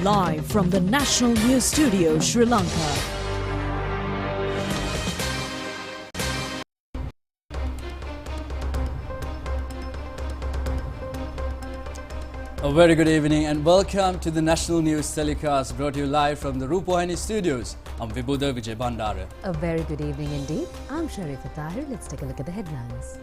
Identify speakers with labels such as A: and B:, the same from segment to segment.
A: live from the National News Studio, Sri Lanka.
B: A very good evening and welcome to the National News telecast brought to you live from the Rupavahini studios. I'm Vibhuda Vijay Bandara.
C: A very good evening indeed. I'm Sharifa Tahir. Let's take a look at the headlines.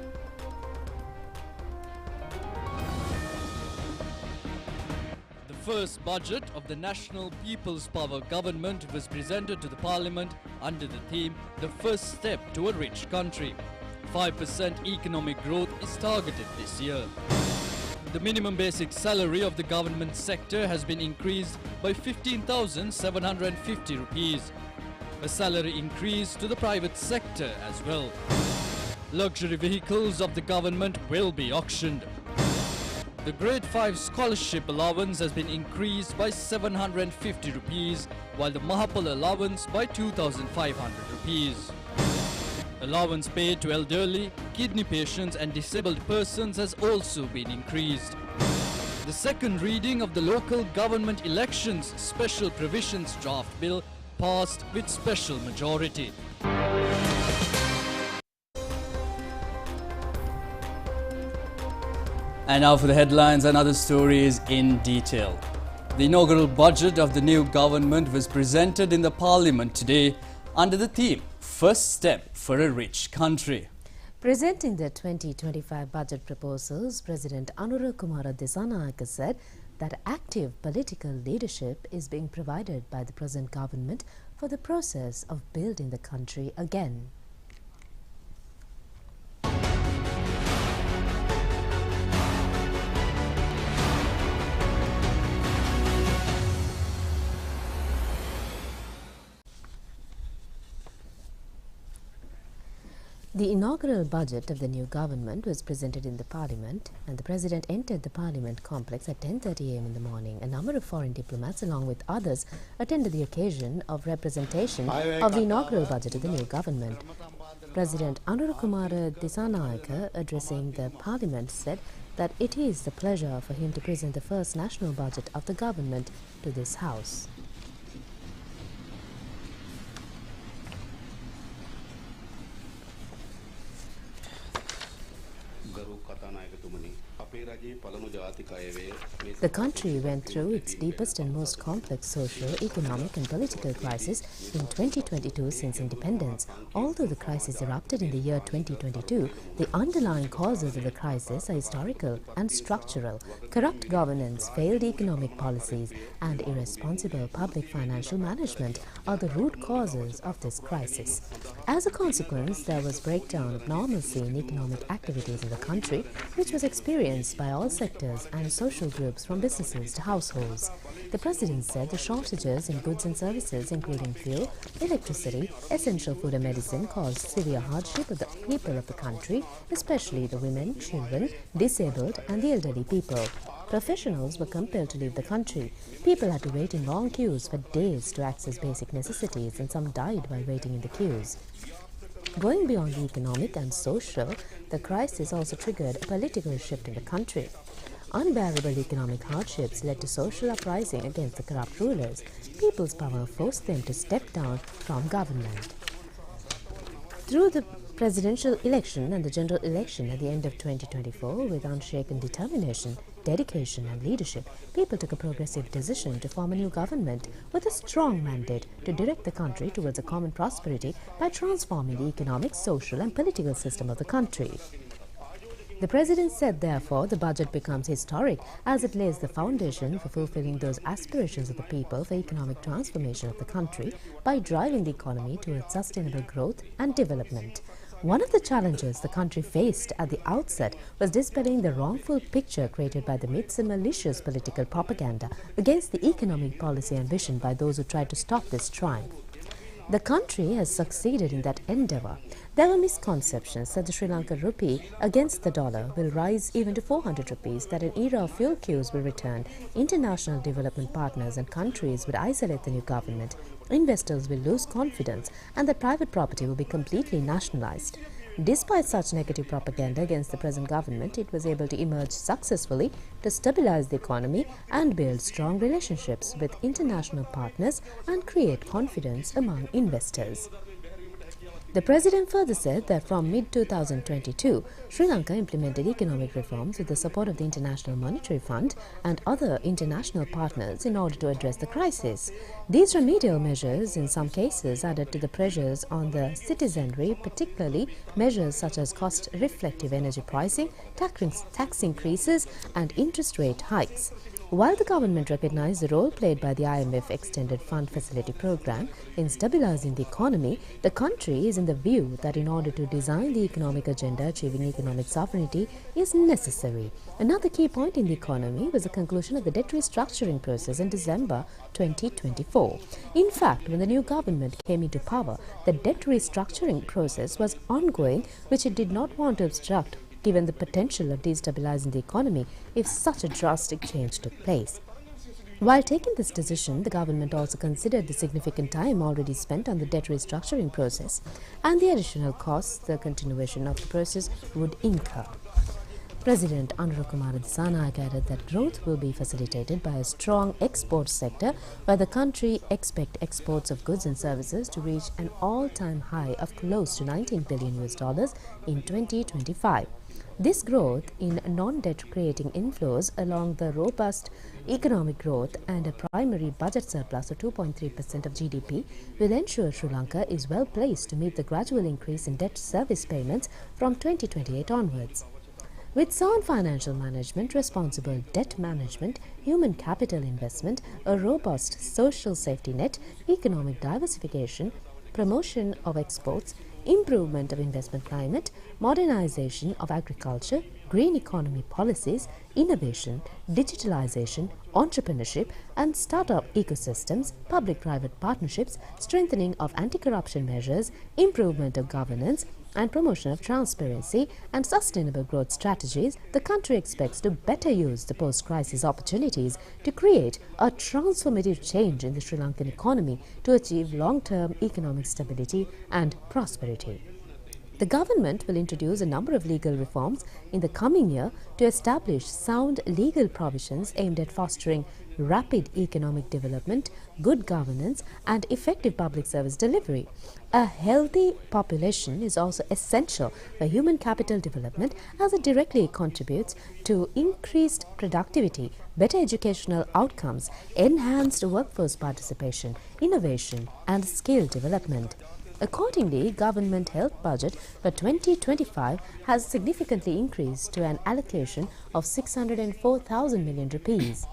B: The first budget of the National People's Power government was presented to the Parliament under the theme The First Step to a Rich Country. 5% economic growth is targeted this year. The minimum basic salary of the government sector has been increased by 15,750 rupees. A salary increase to the private sector as well. Luxury vehicles of the government will be auctioned. The Grade 5 scholarship allowance has been increased by 750 rupees, while the Mahapal allowance by 2,500 rupees. Allowance paid to elderly, kidney patients and disabled persons has also been increased. The second reading of the local government elections special provisions draft bill passed with special majority. And now for the headlines and other stories in detail. The inaugural budget of the new government was presented in the Parliament today under the theme First Step for a Rich Country.
C: Presenting the 2025 budget proposals, President Anura Kumara Dissanayake said that active political leadership is being provided by the present government for the process of building the country again. The inaugural budget of the new government was presented in the Parliament, and the President entered the Parliament complex at 10:30 a.m. in the morning. A number of foreign diplomats, along with others, attended the occasion of representation of the inaugural budget of the new government. President Anura Kumara Dissanayake, addressing the Parliament, said that it is the pleasure for him to present the first national budget of the government to this House. The country went through its deepest and most complex social, economic and political crisis in 2022 since independence. Although the crisis erupted in the year 2022, the underlying causes of the crisis are historical and structural. Corrupt governance, failed economic policies and irresponsible public financial management are the root causes of this crisis. As a consequence, there was breakdown of normalcy in economic activities in the country, which was experienced by all sectors and social groups from businesses to households. The President said the shortages in goods and services, including fuel, electricity, essential food and medicine, caused severe hardship of the people of the country, especially the women, children, disabled and the elderly people. Professionals were compelled to leave the country. People had to wait in long queues for days to access basic necessities, and some died while waiting in the queues. Going beyond the economic and social, the crisis also triggered a political shift in the country. Unbearable economic hardships led to social uprising against the corrupt rulers. People's power forced them to step down from government. Through the presidential election and the general election at the end of 2024, with unshaken determination, dedication and leadership, people took a progressive decision to form a new government with a strong mandate to direct the country towards a common prosperity by transforming the economic, social and political system of the country. The President said, therefore, the budget becomes historic as it lays the foundation for fulfilling those aspirations of the people for economic transformation of the country by driving the economy towards sustainable growth and development. One of the challenges the country faced at the outset was dispelling the wrongful picture created by the myths and malicious political propaganda against the economic policy ambition by those who tried to stop this triumph. The country has succeeded in that endeavour. There were misconceptions that the Sri Lankan rupee against the dollar will rise even to 400 rupees, that an era of fuel queues will return, international development partners and countries would isolate the new government, investors will lose confidence, and that private property will be completely nationalised. Despite such negative propaganda against the present government, it was able to emerge successfully to stabilize the economy and build strong relationships with international partners and create confidence among investors. The president further said that from mid-2022, Sri Lanka implemented economic reforms with the support of the International Monetary Fund and other international partners in order to address the crisis. These remedial measures in some cases added to the pressures on the citizenry, particularly measures such as cost-reflective energy pricing, tax increases and interest rate hikes. While the government recognized the role played by the IMF Extended Fund Facility Program in stabilizing the economy, the country is in the view that in order to design the economic agenda, achieving economic sovereignty is necessary. Another key point in the economy was the conclusion of the debt restructuring process in December 2024. In fact, when the new government came into power, the debt restructuring process was ongoing, which it did not want to obstruct, given the potential of destabilizing the economy if such a drastic change took place. While taking this decision, the government also considered the significant time already spent on the debt restructuring process and the additional costs the continuation of the process would incur. President Anurukumara Dissanayake added that growth will be facilitated by a strong export sector, where the country expects exports of goods and services to reach an all-time high of close to $19 billion in 2025. This growth in non-debt creating inflows, along the robust economic growth and a primary budget surplus of 2.3% of GDP, will ensure Sri Lanka is well placed to meet the gradual increase in debt service payments from 2028 onwards. With sound financial management, responsible debt management, human capital investment, a robust social safety net, economic diversification, promotion of exports, improvement of investment climate, modernization of agriculture, green economy policies, innovation, digitalization, entrepreneurship and startup ecosystems, public-private partnerships, strengthening of anti-corruption measures, improvement of governance, and promotion of transparency and sustainable growth strategies, the country expects to better use the post-crisis opportunities to create a transformative change in the Sri Lankan economy to achieve long-term economic stability and prosperity. The government will introduce a number of legal reforms in the coming year to establish sound legal provisions aimed at fostering rapid economic development, good governance and effective public service delivery. A healthy population is also essential for human capital development, as it directly contributes to increased productivity, better educational outcomes, enhanced workforce participation, innovation and skill development. Accordingly, government health budget for 2025 has significantly increased to an allocation of 604,000 million rupees.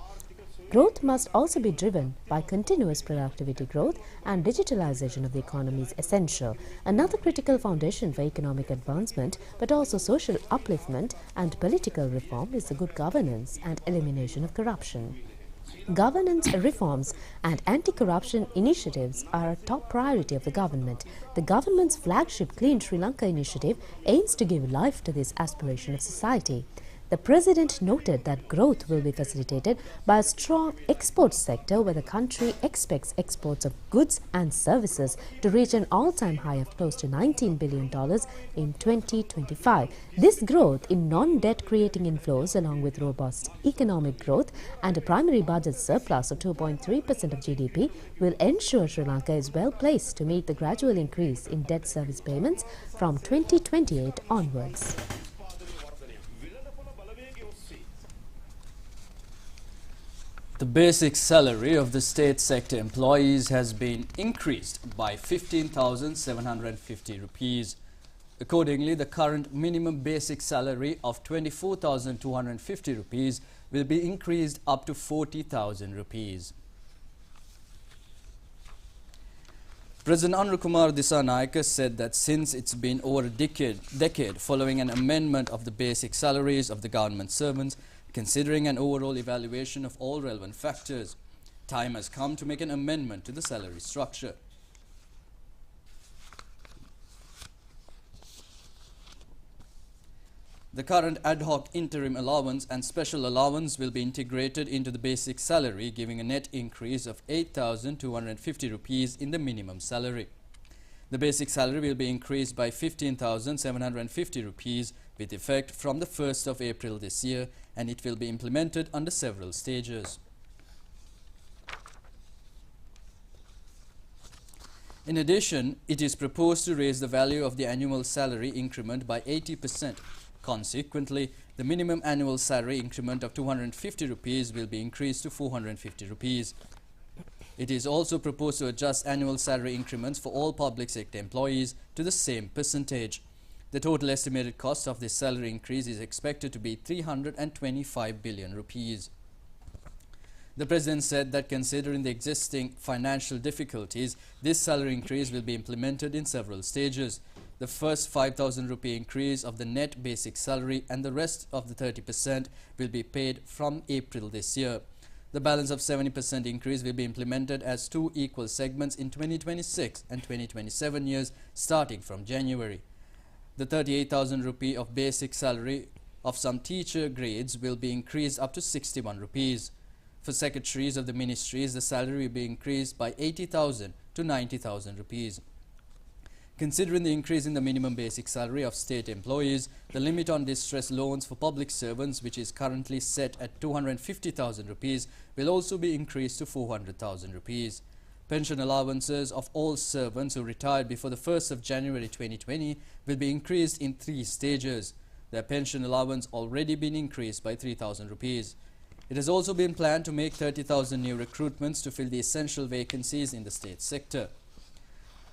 C: Growth must also be driven by continuous productivity growth, and digitalization of the economy is essential. Another critical foundation for economic advancement, but also social upliftment and political reform, is the good governance and elimination of corruption. Governance reforms and anti-corruption initiatives are a top priority of the government. The government's flagship Clean Sri Lanka initiative aims to give life to this aspiration of society. The President noted that growth will be facilitated by a strong export sector, where the country expects exports of goods and services to reach an all-time high of close to $19 billion in 2025. This growth in non-debt creating inflows, along with robust economic growth and a primary budget surplus of 2.3% of GDP, will ensure Sri Lanka is well placed to meet the gradual increase in debt service payments from 2028 onwards.
B: The basic salary of the state sector employees has been increased by 15,750 rupees. Accordingly, the current minimum basic salary of 24,250 rupees will be increased up to 40,000 rupees. President Anurukumara Dissanayake said that since it's been over a decade following an amendment of the basic salaries of the government servants, considering an overall evaluation of all relevant factors, time has come to make an amendment to the salary structure. The current ad hoc interim allowance and special allowance will be integrated into the basic salary, giving a net increase of 8,250 rupees in the minimum salary. The basic salary will be increased by 15,750 rupees with effect from the 1st of April this year, and it will be implemented under several stages. In addition, it is proposed to raise the value of the annual salary increment by 80%. Consequently, the minimum annual salary increment of 250 rupees will be increased to 450 rupees. It is also proposed to adjust annual salary increments for all public sector employees to the same percentage. The total estimated cost of this salary increase is expected to be 325 billion rupees. The President said that considering the existing financial difficulties, this salary increase will be implemented in several stages. The first 5,000 rupee increase of the net basic salary and the rest of the 30% will be paid from April this year. The balance of 70% increase will be implemented as two equal segments in 2026 and 2027 years starting from January. The 38,000 rupee of basic salary of some teacher grades will be increased up to 61 rupees. For secretaries of the ministries, the salary will be increased by 80,000 to 90,000 rupees. Considering the increase in the minimum basic salary of state employees, the limit on distress loans for public servants, which is currently set at 250,000 rupees, will also be increased to 400,000 rupees. Pension allowances of all servants who retired before the 1st of January 2020 will be increased in 3 stages. Their pension allowance already been increased by 3,000 rupees. It has also been planned to make 30,000 new recruitments to fill the essential vacancies in the state sector.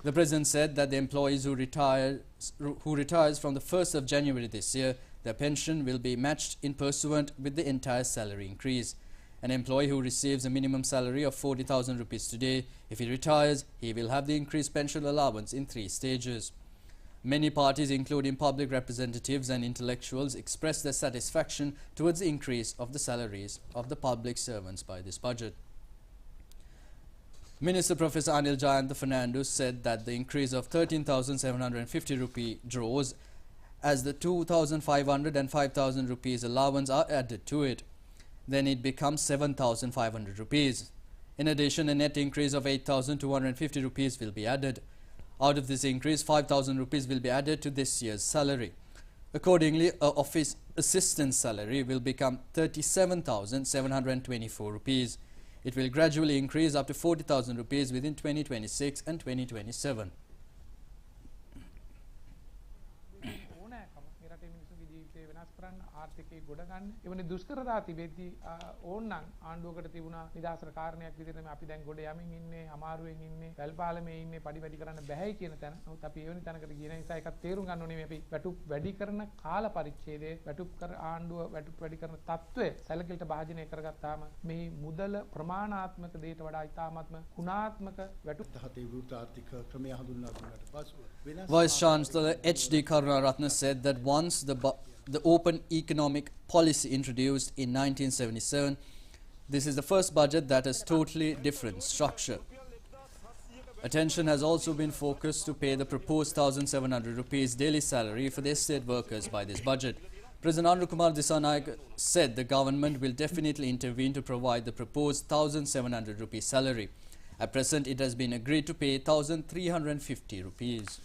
B: The President said that the employees who retires from the 1st of January this year, their pension will be matched in pursuant with the entire salary increase. An employee who receives a minimum salary of 40,000 rupees today, if he retires, he will have the increased pension allowance in 3 stages. Many parties, including public representatives and intellectuals, expressed their satisfaction towards the increase of the salaries of the public servants by this budget. Minister Professor Anil Jayanta Fernandez said that the increase of 13,750 rupee draws as the 2,500 and 5,000 rupees allowance are added to it. Then it becomes 7,500 rupees. In addition, a net increase of 8,250 rupees will be added. Out of this increase, 5,000 rupees will be added to this year's salary. Accordingly, an office assistant salary will become 37,724 rupees. It will gradually increase up to 40,000 rupees within 2026 and 2027.
D: ආර්ථිකයේ ගොඩ ගන්න. එවැනි දුෂ්කරතා තිබෙද්දී ඕනනම් ආණ්ඩුවකට තිබුණා නිදහසට කාරණයක් විදිහට අපි දැන් ගොඩ යමින් ඉන්නේ, අමාරුවෙන් ඉන්නේ, වැල්පාලමේ ඉන්නේ, පඩි වැඩි කරන්න බැහැයි කියන තැන. නමුත් අපි එවැනි තැනකට ගිය නිසා එකක් තේරුම් ගන්න ඕනේ මේ අපි වැටුප් වැඩි කරන කාල පරිච්ඡේදයේ වැටුප් කර ආණ්ඩුව වැටුප් වැඩි කරන තත්ත්වය සැලකිලිට භාජනය කරගත්තාම මේ මුදල ප්‍රමාණාත්මක දෙයට වඩා ඉතාමත්ම ගුණාත්මක වැටුප්
E: ආර්ථික ක්‍රමය හඳුන්වා දුන්නාට පසු
B: Vice Chancellor H.D. Karunaratne said that once the open economic policy introduced in 1977, this is the first budget that has totally different structure. Attention has also been focused to pay the proposed 1,700 rupees daily salary for the estate workers by this budget. President Anil Kumar Dissanayake said the government will definitely intervene to provide the proposed 1,700 rupees salary. At present, it has been agreed to pay 1,350 rupees.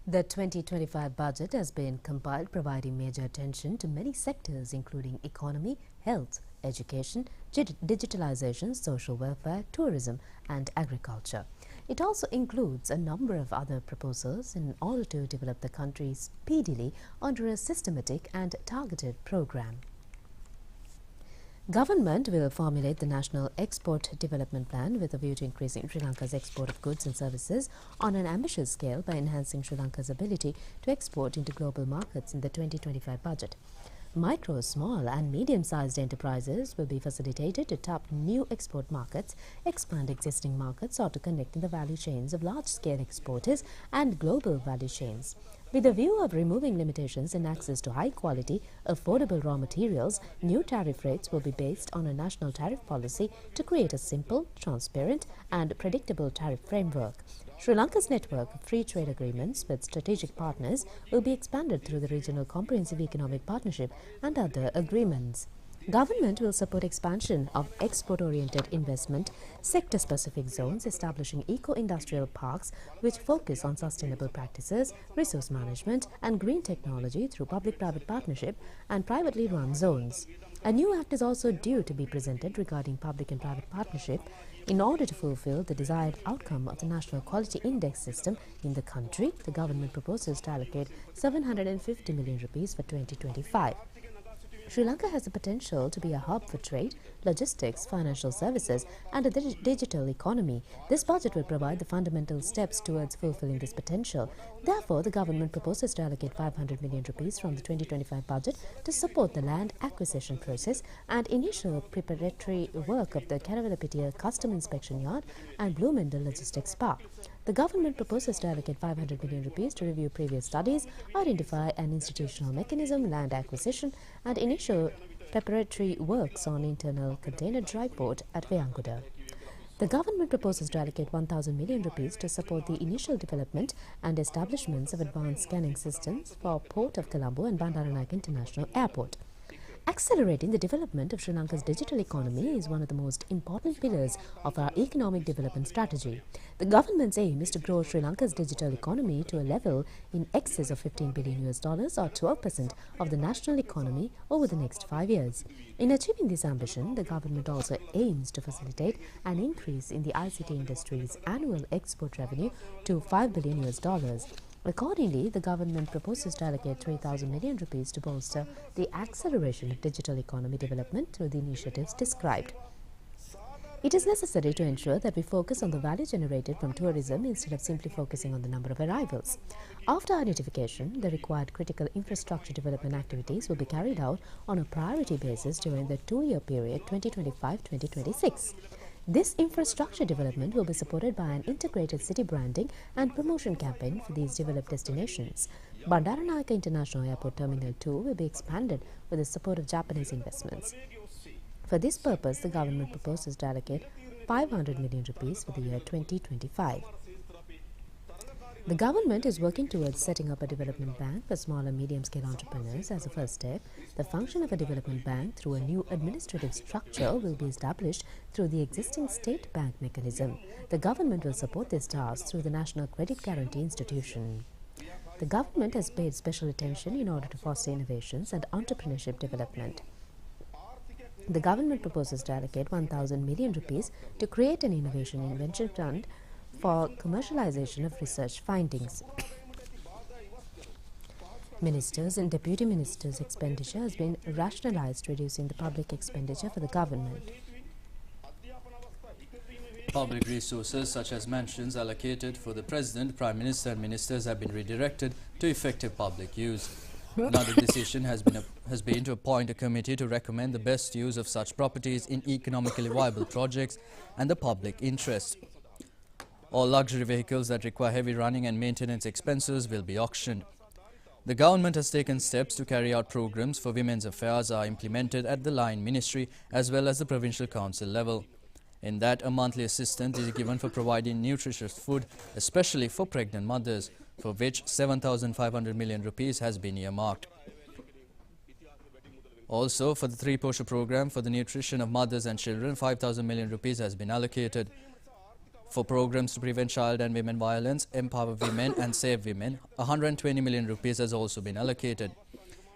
C: The 2025 budget has been compiled, providing major attention to many sectors including economy, health, education, digitalization, social welfare, tourism and agriculture. It also includes a number of other proposals in order to develop the country speedily under a systematic and targeted program. Government will formulate the National Export Development Plan with a view to increasing Sri Lanka's export of goods and services on an ambitious scale by enhancing Sri Lanka's ability to export into global markets in the 2025 budget. Micro, small and medium-sized enterprises will be facilitated to tap new export markets, expand existing markets or to connect in the value chains of large-scale exporters and global value chains. With a view of removing limitations in access to high-quality, affordable raw materials, new tariff rates will be based on a national tariff policy to create a simple, transparent and predictable tariff framework. Sri Lanka's network of free trade agreements with strategic partners will be expanded through the Regional Comprehensive Economic Partnership and other agreements. Government will support expansion of export-oriented investment, sector-specific zones, establishing eco-industrial parks which focus on sustainable practices, resource management and green technology through public-private partnership and privately run zones. A new act is also due to be presented regarding public and private partnership in order to fulfill the desired outcome of the National Quality Index system in the country. The government proposes to allocate 750 million rupees for 2025. Sri Lanka has the potential to be a hub for trade, logistics, financial services and a digital economy. This budget will provide the fundamental steps towards fulfilling this potential. Therefore, the government proposes to allocate 500 million rupees from the 2025 budget to support the land acquisition process and initial preparatory work of the Keravalapitia Custom Inspection Yard and Blue Mendel Logistics Park. The government proposes to allocate 500 million rupees to review previous studies, identify an institutional mechanism, land acquisition and initial preparatory works on internal container dry port at Veyangoda. The government proposes to allocate 1,000 million rupees to support the initial development and establishments of advanced scanning systems for Port of Colombo and Bandaranaike International Airport. Accelerating the development of Sri Lanka's digital economy is one of the most important pillars of our economic development strategy. The government's aim is to grow Sri Lanka's digital economy to a level in excess of $15 billion or 12% of the national economy over the next 5 years. In achieving this ambition, the government also aims to facilitate an increase in the ICT industry's annual export revenue to $5 billion. Accordingly, the government proposes to allocate 3,000 million rupees to bolster the acceleration of digital economy development through the initiatives described. It is necessary to ensure that we focus on the value generated from tourism instead of simply focusing on the number of arrivals. After identification, the required critical infrastructure development activities will be carried out on a priority basis during the 2-year period 2025-2026. This infrastructure development will be supported by an integrated city branding and promotion campaign for these developed destinations. Bandaranaike International Airport Terminal 2 will be expanded with the support of Japanese investments. For this purpose, the government proposes to allocate 500 million rupees for the year 2025. The government is working towards setting up a development bank for small and medium-scale entrepreneurs as a first step. The function of a development bank through a new administrative structure will be established through the existing state bank mechanism. The government will support this task through the National Credit Guarantee Institution. The government has paid special attention in order to foster innovations and entrepreneurship development. The government proposes to allocate 1,000 million rupees to create an innovation invention fund for commercialization of research findings. Ministers and deputy ministers' expenditure has been rationalized, reducing the public expenditure for the government.
B: Public resources such as mansions allocated for the President, Prime Minister and Ministers have been redirected to effective public use. Another decision has been to appoint a committee to recommend the best use of such properties in economically viable projects and the public interest. All luxury vehicles that require heavy running and maintenance expenses will be auctioned. The government has taken steps to carry out programs for women's affairs are implemented at the Line Ministry as well as the Provincial Council level. In that, a monthly assistance is given for providing nutritious food, especially for pregnant mothers, for which 7,500 million rupees has been earmarked. Also, for the 3-Posha program for the nutrition of mothers and children, 5,000 million rupees has been allocated. For programs to prevent child and women violence, empower women and save women, 120 million rupees has also been allocated.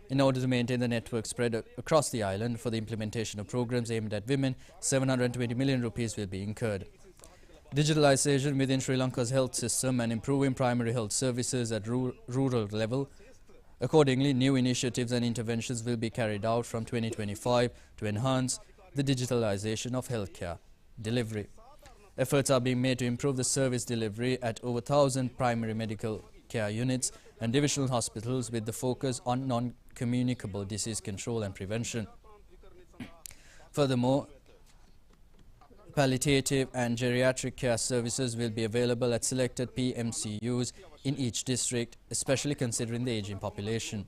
B: In order to maintain the network spread across the island for the implementation of programs aimed at women, 720 million rupees will be incurred. Digitalization within Sri Lanka's health system and improving primary health services at rural level. Accordingly, new initiatives and interventions will be carried out from 2025 to enhance the digitalization of healthcare delivery. Efforts are being made to improve the service delivery at over 1,000 primary medical care units and divisional hospitals with the focus on non-communicable disease control and prevention. Furthermore, palliative and geriatric care services will be available at selected PMCUs in each district, especially considering the aging population.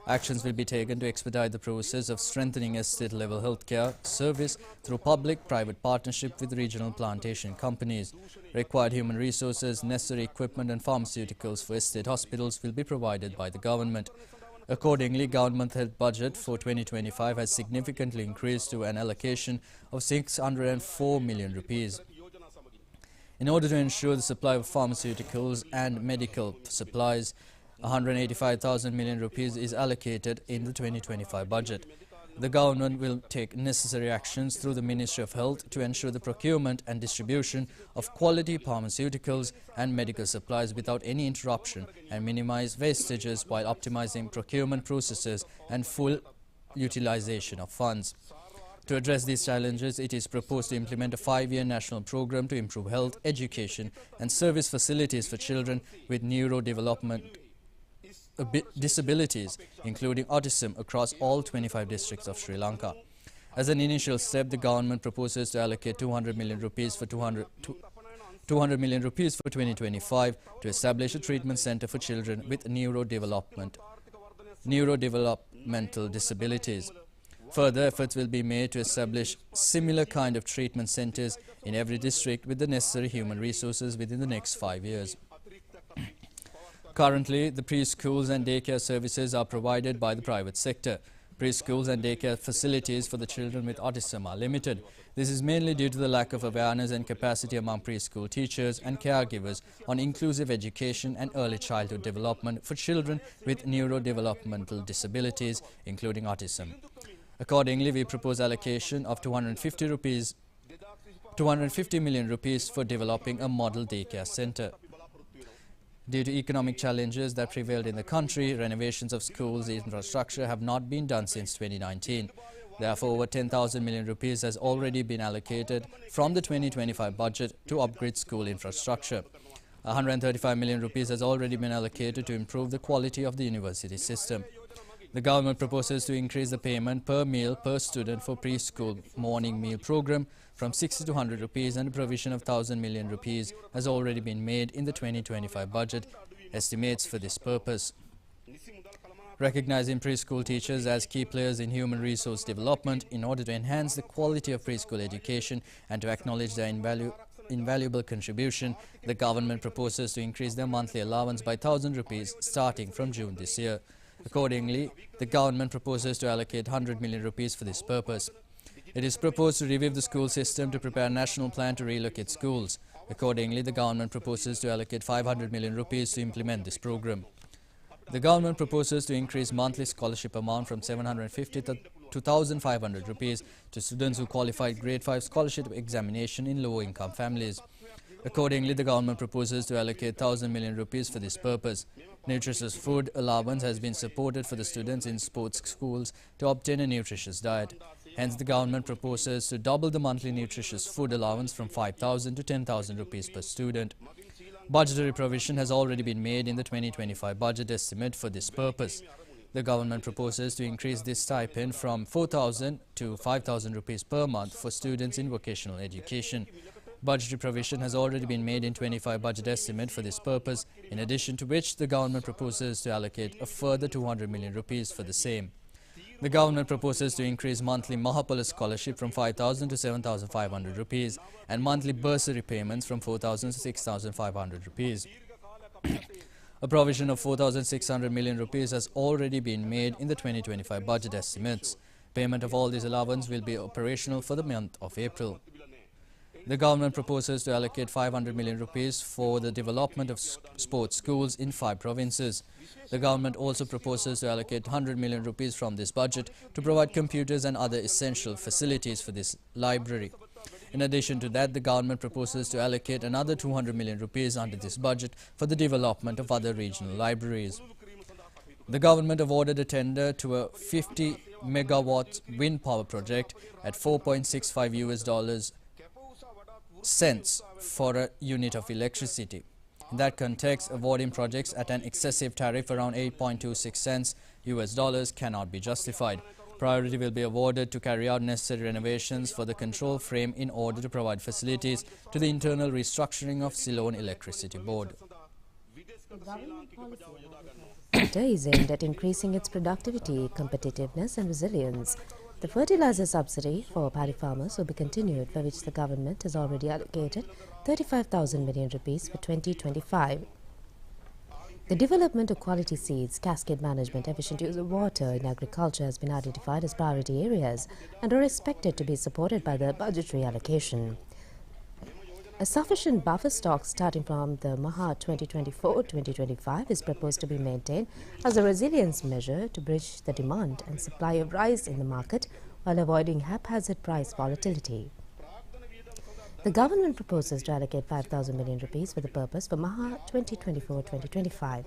B: Actions will be taken to expedite the process of strengthening estate-level healthcare service through public-private partnership with regional plantation companies. Required human resources, necessary equipment and pharmaceuticals for estate hospitals will be provided by the government. Accordingly, government health budget for 2025 has significantly increased to an allocation of 604 million rupees. In order to ensure the supply of pharmaceuticals and medical supplies, 185,000 million rupees is allocated in the 2025 budget. The government will take necessary actions through the Ministry of Health to ensure the procurement and distribution of quality pharmaceuticals and medical supplies without any interruption and minimize wastages while optimizing procurement processes and full utilization of funds. To address these challenges, it is proposed to implement a 5-year national program to improve health, education and service facilities for children with neurodevelopment disabilities, including autism, across all 25 districts of Sri Lanka. As an initial step, the government proposes to allocate 200 million rupees for 2025 to establish a treatment center for children with neurodevelopmental disabilities. Further efforts will be made to establish similar kind of treatment centers in every district with the necessary human resources within the next 5 years. Currently, the preschools and daycare services are provided by the private sector. Preschools and daycare facilities for the children with autism are limited. This is mainly due to the lack of awareness and capacity among preschool teachers and caregivers on inclusive education and early childhood development for children with neurodevelopmental disabilities, including autism. Accordingly, we propose allocation of 250 million rupees for developing a model daycare center. Due to economic challenges that prevailed in the country, renovations of schools infrastructure have not been done since 2019. Therefore, over 10,000 million rupees has already been allocated from the 2025 budget to upgrade school infrastructure. 135 million rupees has already been allocated to improve the quality of the university system. The government proposes to increase the payment per meal per student for preschool morning meal program from 60 to 100 rupees, and the provision of 1,000 million rupees has already been made in the 2025 budget estimates for this purpose. Recognizing preschool teachers as key players in human resource development in order to enhance the quality of preschool education and to acknowledge their invaluable contribution, the government proposes to increase their monthly allowance by 1,000 rupees starting from June this year. Accordingly, the government proposes to allocate 100 million rupees for this purpose. It is proposed to review the school system to prepare a national plan to relocate schools. Accordingly, the government proposes to allocate 500 million rupees to implement this program. The government proposes to increase monthly scholarship amount from 750 to 2,500 rupees to students who qualified grade 5 scholarship examination in low-income families. Accordingly, the government proposes to allocate 1,000 million rupees for this purpose. Nutritious food allowance has been supported for the students in sports schools to obtain a nutritious diet. Hence, the government proposes to double the monthly nutritious food allowance from 5,000 to 10,000 rupees per student. Budgetary provision has already been made in the 2025 budget estimate for this purpose. The government proposes to increase this stipend from 4,000 to 5,000 rupees per month for students in vocational education. Budgetary provision has already been made in 25 budget estimate for this purpose, in addition to which the government proposes to allocate a further 200 million rupees for the same. The government proposes to increase monthly Mahapala scholarship from 5,000 to 7,500 rupees and monthly bursary payments from 4,000 to 6,500 rupees. A provision of 4,600 million rupees has already been made in the 2025 budget estimates. Payment of all these allowance will be operational for the month of April. The government proposes to allocate 500 million rupees for the development of sports schools in 5 provinces. The government also proposes to allocate 100 million rupees from this budget to provide computers and other essential facilities for this library. In addition to that, the government proposes to allocate another 200 million rupees under this budget for the development of other regional libraries. The government awarded a tender to a 50 megawatt wind power project at $4.65 cents for a unit of electricity. In that context, awarding projects at an excessive tariff around 8.26 cents US cannot be justified. Priority will be awarded to carry out necessary renovations for the control frame in order to provide facilities to the internal restructuring of Ceylon Electricity Board.
C: The sector is aimed at increasing its productivity, competitiveness and resilience. The fertilizer subsidy for paddy farmers will be continued, for which the government has already allocated 35,000 million rupees for 2025. The development of quality seeds, cascade management, efficient use of water in agriculture has been identified as priority areas and are expected to be supported by the budgetary allocation. A sufficient buffer stock starting from the Maha 2024-2025 is proposed to be maintained as a resilience measure to bridge the demand and supply of rice in the market while avoiding haphazard price volatility. The government proposes to allocate 5,000 million rupees for the purpose for Maha 2024-2025.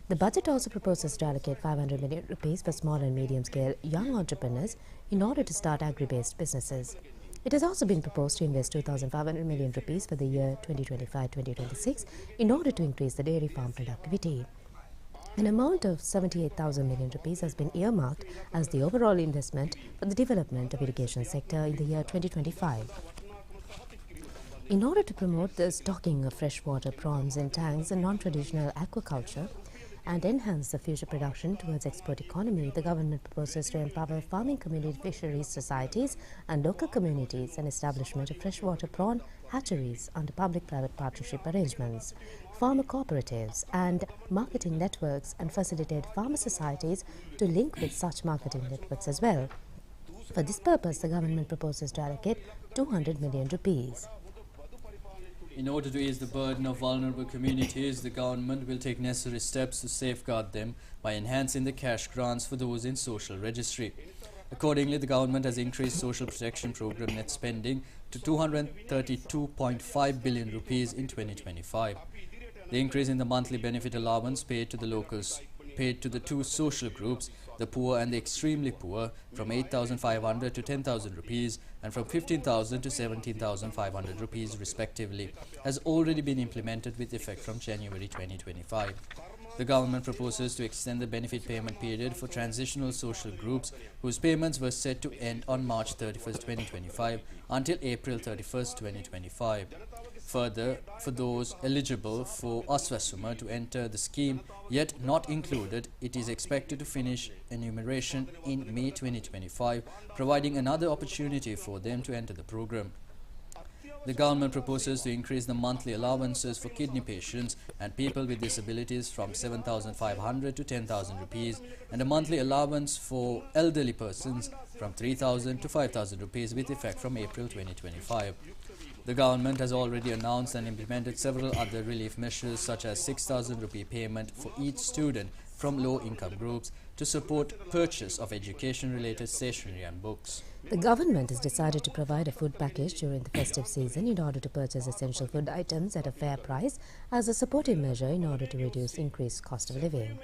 C: The budget also proposes to allocate 500 million rupees for small and medium-scale young entrepreneurs in order to start agri-based businesses. It has also been proposed to invest 2,500 million rupees for the year 2025-2026 in order to increase the dairy farm productivity. An amount of 78,000 million rupees has been earmarked as the overall investment for the development of irrigation sector in the year 2025. In order to promote the stocking of freshwater prawns in tanks and non-traditional aquaculture and enhance the future production towards export economy, the government proposes to empower farming community fisheries societies and local communities and establishment of freshwater prawn hatcheries under public-private partnership arrangements, farmer cooperatives and marketing networks, and facilitate farmer societies to link with such marketing networks as well. For this purpose, the government proposes to allocate 200 million rupees.
B: In order to ease the burden of vulnerable communities, the government will take necessary steps to safeguard them by enhancing the cash grants for those in social registry. Accordingly, the government has increased social protection program net spending to 232.5 billion rupees in 2025. The increase in the monthly benefit allowance paid to the two social groups, the poor and the extremely poor, from 8,500 to 10,000 rupees and from 15,000 to 17,500 rupees respectively, has already been implemented with effect from January 2025. The government proposes to extend the benefit payment period for transitional social groups whose payments were set to end on March 31, 2025 until April 31, 2025. Further, for those eligible for Aswasuma to enter the scheme yet not included, it is expected to finish enumeration in May 2025, providing another opportunity for them to enter the program. The government proposes to increase the monthly allowances for kidney patients and people with disabilities from 7,500 to 10,000 rupees and a monthly allowance for elderly persons from 3,000 to 5,000 rupees with effect from April 2025. The government has already announced and implemented several other relief measures such as 6,000 rupee payment for each student from low-income groups to support purchase of education-related stationery and books.
C: The government has decided to provide a food package during the festive season in order to purchase essential food items at a fair price as a supportive measure in order to reduce increased cost of living.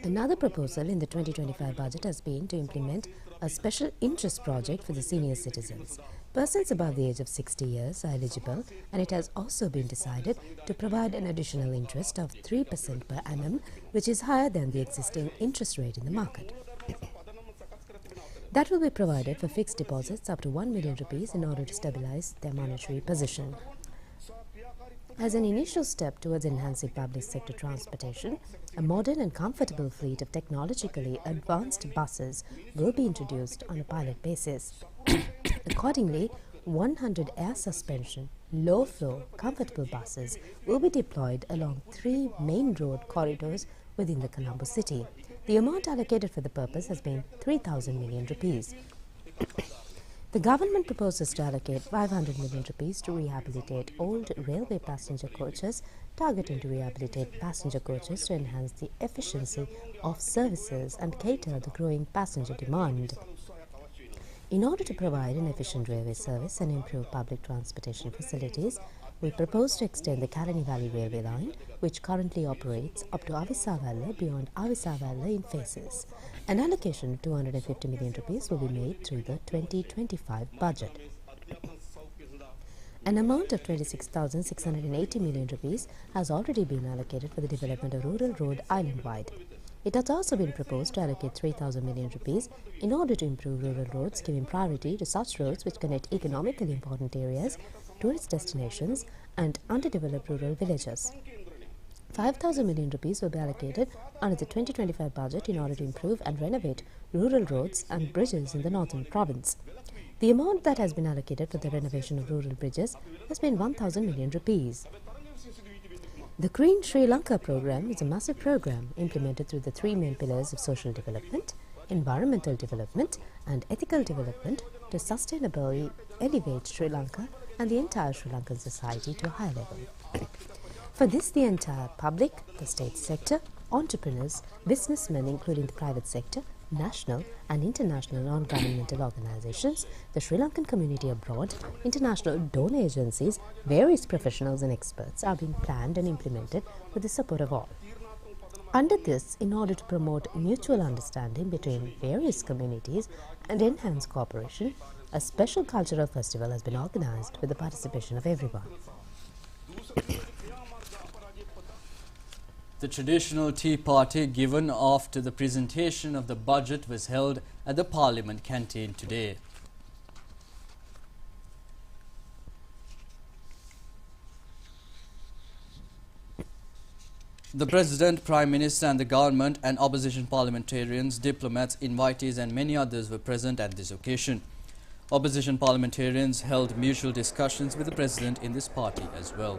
C: Another proposal in the 2025 budget has been to implement a special interest project for the senior citizens. Persons above the age of 60 years are eligible, and it has also been decided to provide an additional interest of 3% per annum, which is higher than the existing interest rate in the market. That will be provided for fixed deposits up to 1 million rupees in order to stabilize their monetary position. As an initial step towards enhancing public sector transportation, a modern and comfortable fleet of technologically advanced buses will be introduced on a pilot basis. Accordingly, 100 air suspension, low-floor, comfortable buses will be deployed along 3 main road corridors within the Colombo city. The amount allocated for the purpose has been 3,000 million rupees. The government proposes to allocate 500 million rupees to rehabilitate old railway passenger coaches, targeting to rehabilitate passenger coaches to enhance the efficiency of services and cater the growing passenger demand. In order to provide an efficient railway service and improve public transportation facilities, we propose to extend the Kalani Valley Railway line, which currently operates up to Avisavalla beyond Avisavalla in phases. An allocation of 250 million rupees will be made through the 2025 budget. An amount of 26,680 million rupees has already been allocated for the development of rural road island-wide. It has also been proposed to allocate 3,000 million rupees in order to improve rural roads, giving priority to such roads which connect economically important areas, tourist destinations and underdeveloped rural villages. 5,000 million rupees will be allocated under the 2025 budget in order to improve and renovate rural roads and bridges in the northern province. The amount that has been allocated for the renovation of rural bridges has been 1,000 million rupees. The Green Sri Lanka program is a massive program implemented through the three main pillars of social development, environmental development and ethical development to sustainably elevate Sri Lanka and the entire Sri Lankan society to a higher level. For this, the entire public, the state sector, entrepreneurs, businessmen including the private sector, national and international non-governmental organizations, the Sri Lankan community abroad, international donor agencies, various professionals and experts are being planned and implemented with the support of all. Under this, in order to promote mutual understanding between various communities and enhance cooperation, a special cultural festival has been organized with the participation of everyone.
B: The traditional tea party given after the presentation of the budget was held at the Parliament canteen today. The President, Prime Minister and the government and opposition parliamentarians, diplomats, invitees and many others were present at this occasion. Opposition parliamentarians held mutual discussions with the President in this party as well.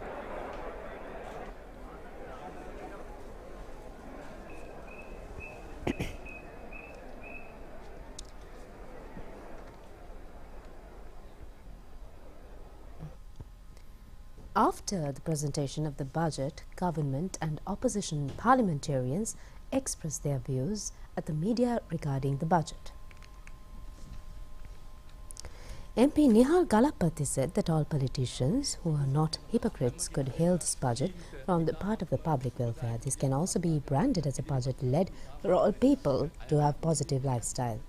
C: After the presentation of the budget, government and opposition parliamentarians expressed their views at the media regarding the budget. MP Nihal Galapathy said that all politicians who are not hypocrites could hail this budget from the part of the public welfare. This can also be branded as a budget led for all people to have positive lifestyle.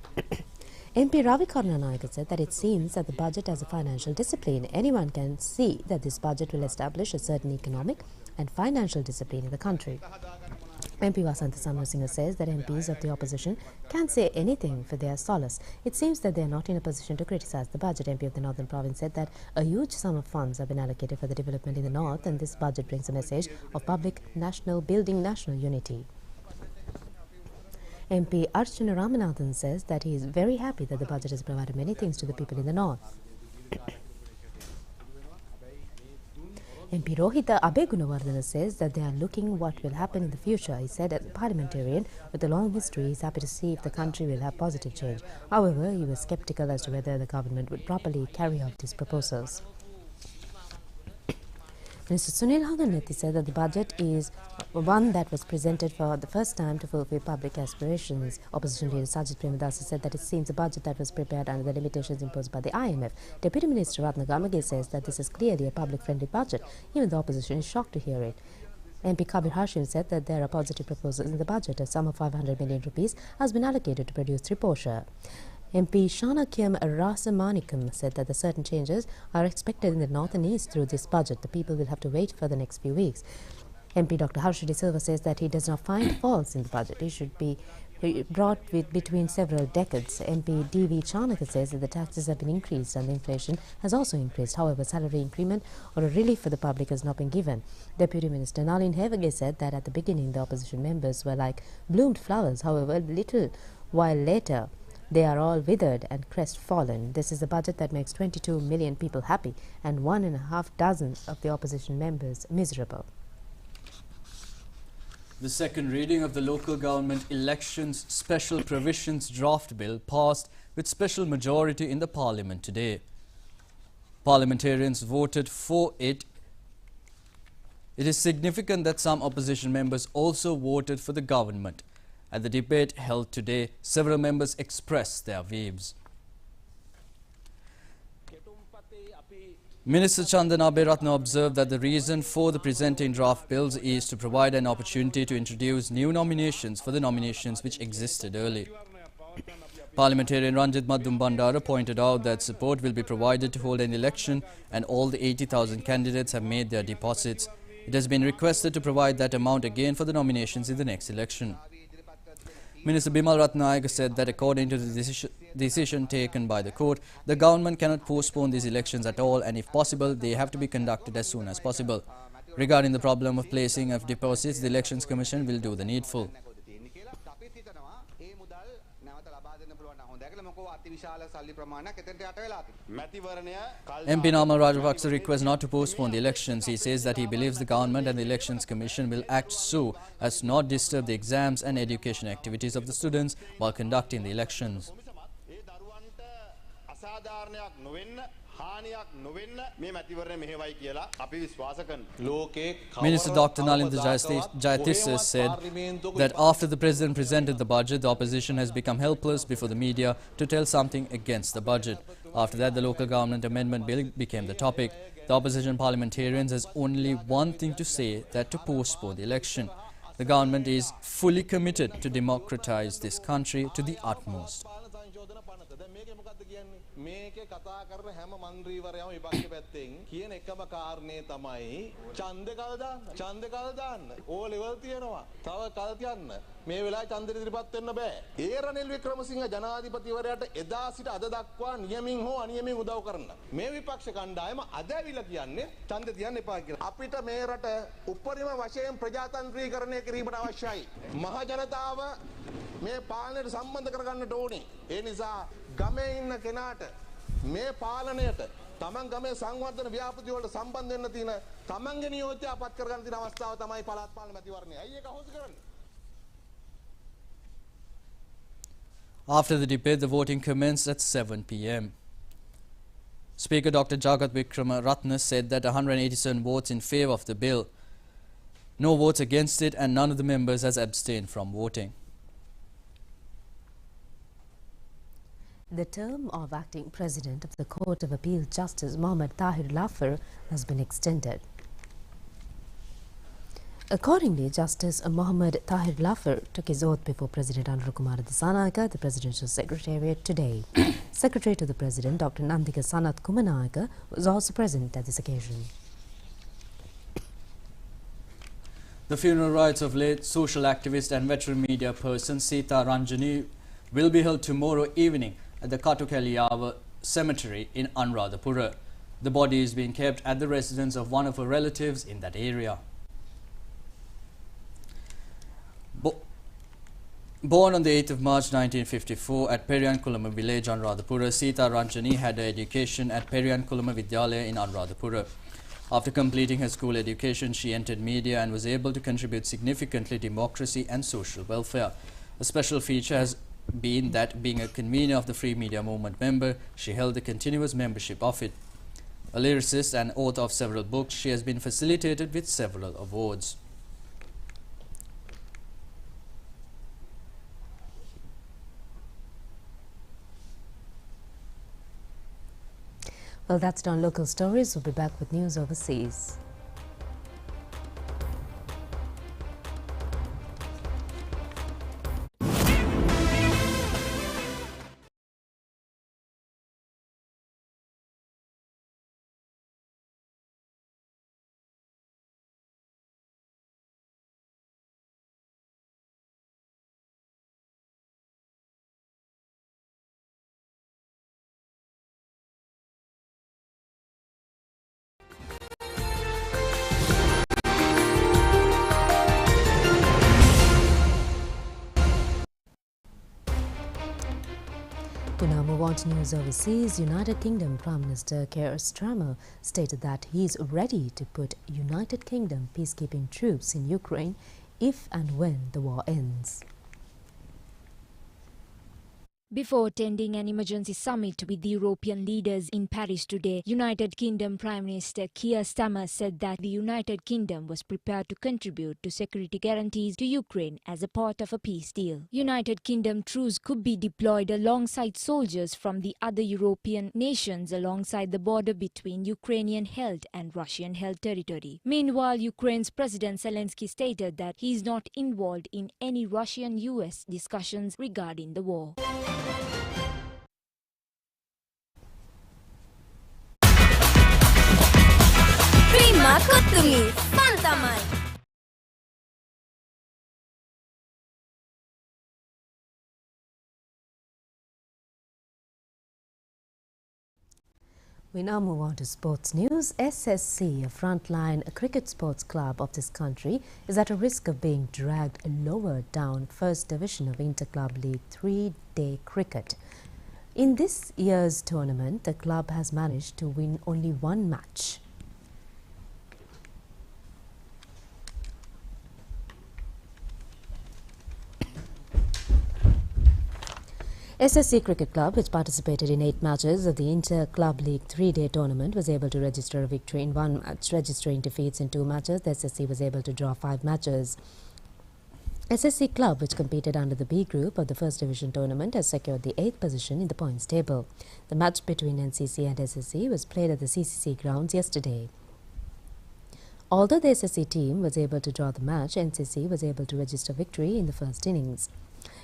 C: MP Ravi Karnanayaka said that it seems that the budget has a financial discipline. Anyone can see that this budget will establish a certain economic and financial discipline in the country. MP Vasantha Samarasinha says that MPs of the opposition can't say anything for their solace. It seems that they are not in a position to criticize the budget. MP of the Northern Province said that a huge sum of funds have been allocated for the development in the North, and this budget brings a message of public national building national unity. MP Archana Ramanathan says that he is very happy that the budget has provided many things to the people in the North. MP Rohita Abegunawardena says that they are looking what will happen in the future. He said, as a parliamentarian with a long history, he is happy to see if the country will have positive change. However, he was sceptical as to whether the government would properly carry out these proposals. Mr. Sunil Haganethi said that the budget is one that was presented for the first time to fulfill public aspirations. Opposition leader Sajid Premadasa said that it seems a budget that was prepared under the limitations imposed by the IMF. Deputy Minister Ratna Gamage says that this is clearly a public-friendly budget. Even the opposition is shocked to hear it. MP Kabir Hashim said that there are positive proposals in the budget. A sum of 500 million rupees has been allocated to produce Triposha. MP Shanakyam Rasamanikam said that the certain changes are expected in the north and east through this budget. The people will have to wait for the next few weeks. MP Dr. Harshadi Silva says that he does not find faults in the budget. It should be brought between several decades. MP D.V. Chanaka says that the taxes have been increased and the inflation has also increased. However, salary increment or a relief for the public has not been given. Deputy Minister Nalin Hevage said that at the beginning the opposition members were like bloomed flowers. However, little while later, they are all withered and crestfallen. This is a budget that makes 22 million people happy and 1.5 dozen of the opposition members miserable.
B: The second reading of the Local Government Elections Special Provisions Draft Bill passed with special majority in the Parliament today. Parliamentarians voted for it. It is significant that some opposition members also voted for the government. At the debate held today, several members expressed their views. Minister Chandan Aberatna observed that the reason for the presenting draft bills is to provide an opportunity to introduce new nominations for the nominations which existed early. Parliamentarian Ranjit Madhum Bandara pointed out that support will be provided to hold an election and all the 80,000 candidates have made their deposits. It has been requested to provide that amount again for the nominations in the next election. Minister Bimal Ratnayaka said that according to the decision taken by the court, the government cannot postpone these elections at all and if possible, they have to be conducted as soon as possible. Regarding the problem of placing of deposits, the Elections Commission will do the needful. MP Namal Rajapaksa requests not to postpone the elections. He says that he believes the government and the Elections Commission will act so as to not disturb the exams and education activities of the students while conducting the elections. Minister Dr. Nalinda Jayatissa said that after the President presented the budget, the opposition has become helpless before the media to tell something against the budget. After that, the local government amendment bill became the topic. The opposition parliamentarians has only one thing to say, that to postpone the election. The government is fully committed to democratize this country to the utmost.
F: මේකේ කතා කරන හැම മന്ത്രിවරයම විපක්ෂ පැත්තෙන් කියන එකම කාරණේ තමයි ඡන්දේ කල් දාන්න ඕ ලෙවල් තියනවා තව කල් තියන්න මේ වෙලාවේ ඡන්දෙ ඉදිරිපත් වෙන්න බෑ ඒ රනිල් වික්‍රමසිංහ ජනාධිපතිවරයාට එදා සිට අද දක්වා නියමින් හෝ අනියමින් උදව් කරන්න මේ විපක්ෂ කණ්ඩායම අද ඇවිල්ලා කියන්නේ ඡන්දෙ තියන්න එපා කියලා අපිට මේ රට උපරිම වශයෙන් ප්‍රජාතන්ත්‍රීකරණය කිරීමට අවශ්‍යයි මහ ජනතාව මේ පාලනයට සම්බන්ධ කරගන්නට ඕනේ ඒ නිසා ගමේ ඉන්න කෙනාට මේ පාලනයට තමන් ගමේ සංවර්ධන ව්‍යාපෘති වලට සම්බන්ධ වෙන්න තියෙන තමන්ගේ නියෝජ්‍යය අපත් කරගන්න තියෙන අවස්ථාව තමයි පළාත් පාලන මැතිවරණය. අයියේ කහොස් කරන්නේ.
B: After the debate, the voting commenced at 7 p.m. Speaker Dr. Jagat Wickramaratne said that 187 votes in favour of the bill, no votes against it, and none of the members has abstained from voting.
C: The term of acting President of the Court of Appeal Justice Mohammad Tahir Lafar has been extended. Accordingly, Justice Mohammad Tahir Lafar took his oath before President Anurukumara Dissanayake at the Presidential Secretariat today. Secretary to the President, Dr. Nandika Sanath Kumanayake, was also present at this occasion.
B: The funeral rites of late social activist and veteran media person Sita Ranjani will be held tomorrow evening at the Katukaliyawa Cemetery in Anuradhapura. The body is being kept at the residence of one of her relatives in that area. Born on the 8th of March 1954 at Periyankulama village, Anuradhapura, Sita Ranjani had her education at Periyankulama Vidyalaya in Anuradhapura. After completing her school education, she entered media and was able to contribute significantly to democracy and social welfare. A special feature has been that, being a convener of the Free Media Movement member, she held the continuous membership of it. A lyricist and author of several books, she has been facilitated with several awards.
C: Well, that's it on local stories. We'll be back with news overseas. We now move on to news overseas. United Kingdom Prime Minister Keir Starmer stated that he is ready to put United Kingdom peacekeeping troops in Ukraine if and when the war ends.
G: Before attending an emergency summit with the European leaders in Paris today, United Kingdom Prime Minister Keir Starmer said that the United Kingdom was prepared to contribute to security guarantees to Ukraine as a part of a peace deal. United Kingdom troops could be deployed alongside soldiers from the other European nations alongside the border between Ukrainian-held and Russian-held territory. Meanwhile, Ukraine's President Zelensky stated that he is not involved in any Russian-US discussions regarding the war.
H: Kottumi, Fantamai.
C: We now move on to sports news. SSC, a frontline cricket sports club of this country, is at a risk of being dragged lower down First Division of Inter-Club League 3-day cricket. In this year's tournament, the club has managed to win only one match. SSC Cricket Club, which participated in 8 matches of the Inter-Club League 3-day tournament, was able to register a victory in 1 match. Registering defeats in 2 matches, the SSC was able to draw 5 matches. SSC Club, which competed under the B group of the First Division tournament, has secured the 8th position in the points table. The match between NCC and SSC was played at the CCC grounds yesterday. Although the SSC team was able to draw the match, NCC was able to register victory in the first innings.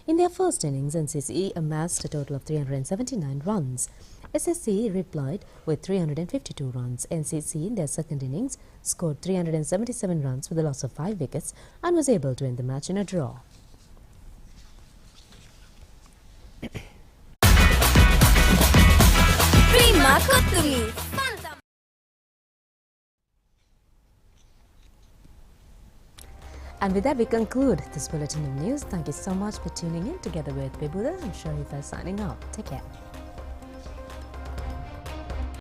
C: In their first innings, NCC amassed a total of 379 runs. SSC replied with 352 runs. NCC in their second innings scored 377 runs with a loss of 5 wickets and was able to end the match in a draw. And with that, we conclude this bulletin of news. Thank you so much for tuning in. Together with Bibuda and Sharifa signing off. Take care.